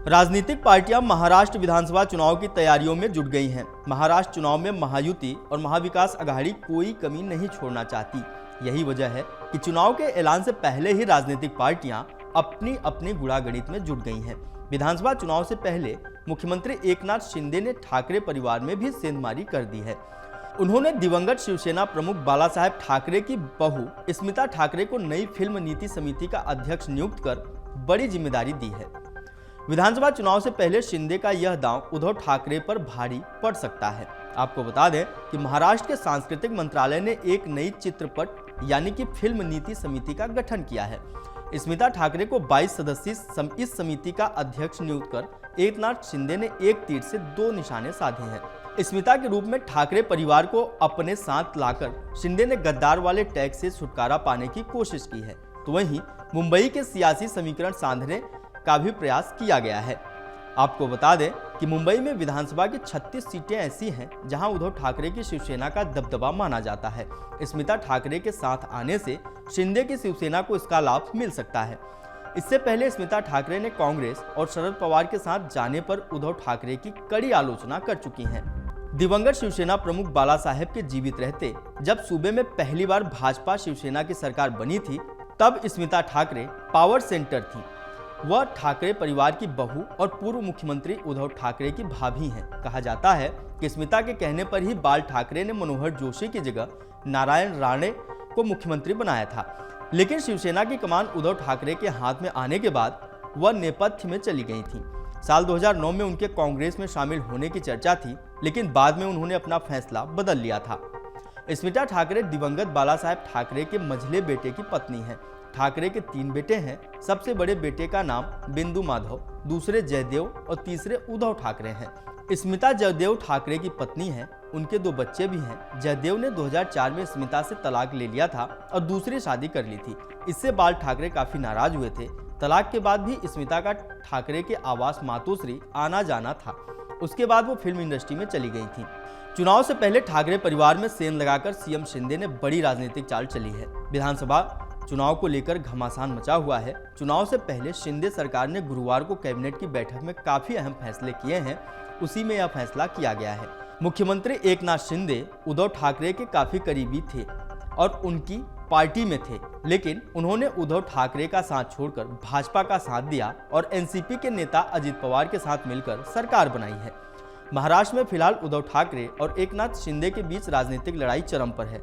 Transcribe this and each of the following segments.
राजनीतिक पार्टियां महाराष्ट्र विधानसभा चुनाव की तैयारियों में जुट गई हैं। महाराष्ट्र चुनाव में महायुति और महाविकास अघाड़ी कोई कमी नहीं छोड़ना चाहती। यही वजह है कि चुनाव के ऐलान से पहले ही राजनीतिक पार्टियां अपनी अपनी गुणागणित में जुट गई हैं। विधानसभा चुनाव से पहले मुख्यमंत्री एकनाथ शिंदे ने ठाकरे परिवार में भी सेंधमारी कर दी है। उन्होंने दिवंगत शिवसेना प्रमुख बालासाहेब ठाकरे की बहू स्मिता ठाकरे को नई फिल्म नीति समिति का अध्यक्ष नियुक्त कर बड़ी जिम्मेदारी दी है। विधानसभा चुनाव से पहले शिंदे का यह दांव उद्धव ठाकरे पर भारी पड़ सकता है। आपको बता दें कि महाराष्ट्र के सांस्कृतिक मंत्रालय ने एक नई चित्रपट यानी कि फिल्म नीति समिति का गठन किया है। स्मिता ठाकरे को 22 सदस्यीय इस समिति का अध्यक्ष नियुक्त कर एकनाथ शिंदे ने एक तीर से दो निशाने साधे हैं। स्मिता के रूप में ठाकरे परिवार को अपने साथ लाकर शिंदे ने गद्दार वाले टैक्स से छुटकारा पाने की कोशिश की है। तो वहीं मुंबई के सियासी समीकरण साधने का भी प्रयास किया गया है। आपको बता दें कि मुंबई में विधानसभा की 36 सीटें ऐसी हैं जहां उद्धव ठाकरे की शिवसेना का दबदबा माना जाता है। स्मिता ठाकरे के साथ आने से शिंदे की शिवसेना को इसका लाभ मिल सकता है। इससे पहले स्मिता ठाकरे ने कांग्रेस और शरद पवार के साथ जाने पर उद्धव ठाकरे की कड़ी आलोचना कर चुकी हैं। दिवंगत शिवसेना प्रमुख बालासाहेब के जीवित रहते जब सूबे में पहली बार भाजपा शिवसेना की सरकार बनी थी, तब स्मिता ठाकरे पावर सेंटर थी। वह ठाकरे परिवार की बहू और पूर्व मुख्यमंत्री उद्धव ठाकरे की भाभी हैं। कहा जाता है कि स्मिता के कहने पर ही बाल ठाकरे ने मनोहर जोशी की जगह नारायण राणे को मुख्यमंत्री बनाया था, लेकिन शिवसेना की कमान उद्धव ठाकरे के हाथ में आने के बाद वह नेपथ्य में चली गई थी। साल 2009 में उनके कांग्रेस में शामिल होने की चर्चा थी, लेकिन बाद में उन्होंने अपना फैसला बदल लिया था। स्मिता ठाकरे दिवंगत बालासाहेब ठाकरे के मझले बेटे की पत्नी हैं। ठाकरे के 3 बेटे हैं। सबसे बड़े बेटे का नाम बिंदु माधव, दूसरे जयदेव और तीसरे उद्धव ठाकरे हैं। स्मिता जयदेव ठाकरे की पत्नी है। उनके 2 बच्चे भी हैं। जयदेव ने 2004 में स्मिता से तलाक ले लिया था और दूसरी शादी कर ली थी। इससे बाल ठाकरे काफी नाराज हुए थे। तलाक के बाद भी स्मिता का ठाकरे के आवास मातोश्री आना जाना था। उसके बाद वो फिल्म इंडस्ट्री में चली गई थी। चुनाव से पहले ठाकरे परिवार में सेंध लगाकर सीएम शिंदे ने बड़ी राजनीतिक चाल चली है। विधानसभा चुनाव को लेकर घमासान मचा हुआ है। चुनाव से पहले शिंदे सरकार ने गुरुवार को कैबिनेट की बैठक में काफी अहम फैसले किए हैं। उसी में यह फैसला किया गया है। मुख्यमंत्री एकनाथ शिंदे उद्धव ठाकरे के काफी करीबी थे और उनकी पार्टी में थे, लेकिन उन्होंने उद्धव ठाकरे का साथ छोड़कर भाजपा का साथ दिया और एनसीपी के नेता अजित पवार के साथ मिलकर सरकार बनाई है। महाराष्ट्र में फिलहाल उद्धव ठाकरे और एकनाथ शिंदे के बीच राजनीतिक लड़ाई चरम पर है।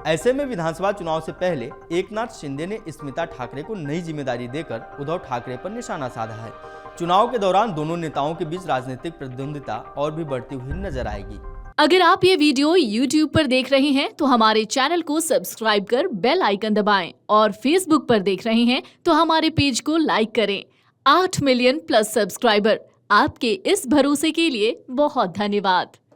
ऐसे में विधानसभा चुनाव से पहले एकनाथ शिंदे ने स्मिता ठाकरे को नई जिम्मेदारी देकर उद्धव ठाकरे पर निशाना साधा है। चुनाव के दौरान दोनों नेताओं के बीच राजनीतिक प्रतिद्वंदिता और भी बढ़ती हुई नजर आएगी। अगर आप ये वीडियो YouTube पर देख रहे हैं तो हमारे चैनल को सब्सक्राइब कर बेल आइकन दबाएं और Facebook पर देख रहे हैं तो हमारे पेज को लाइक करें। 8 मिलियन प्लस सब्सक्राइबर, आपके इस भरोसे के लिए बहुत धन्यवाद।